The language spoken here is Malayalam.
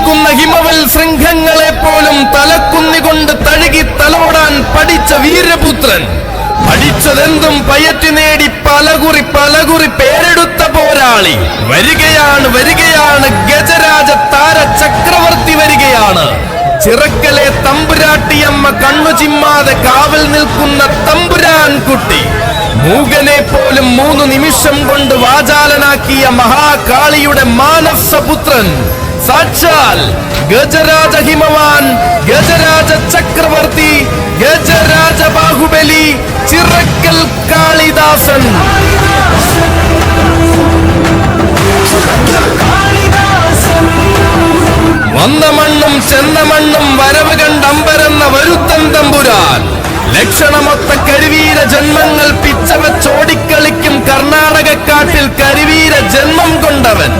നിൽക്കുന്ന ഹിമവൽ ശൃംഖങ്ങളെ പോലും തലക്കുന്നികൊണ്ട് തഴുകി തലോടാൻ പഠിച്ച വീരപുത്രൻ, പഠിച്ചതെന്തും പയറ്റി നേടി പലകുറി പേരെടുത്ത പോരാളി വരികയാണ് ഗജരാജ താര ചക്രവർത്തി വരികയാണ്. ചിറക്കലെ തമ്പുരാട്ടിയമ്മ കണ്ണു ചിമ്മാതെ കാവൽ നിൽക്കുന്ന തമ്പുരാൻ കുട്ടി, മൂകനെ പോലും 3 നിമിഷം കൊണ്ട് വാചാലനാക്കിയ മഹാകാളിയുടെ മാനസപുത്രൻ, സാക്ഷാൽ ഗജരാജ ഹിമവാൻ, ഗജരാജ ചക്രവർത്തി, ഗജരാജ ബാഹുബലി, ചിറക്കൽ കാളിദാസൻ. വന്ന മണ്ണും ചെന്ന മണ്ണും വരവ് കണ്ടമ്പരെന്ന വരുത്തൻ തമ്പുരാൻ, ലക്ഷണമൊത്ത കരിവീര ജന്മങ്ങൾ പിച്ചവച്ചോടിക്കളിക്കും കർണാടകക്കാട്ടിൽ കരിവീര ജന്മം കൊണ്ടവൻ.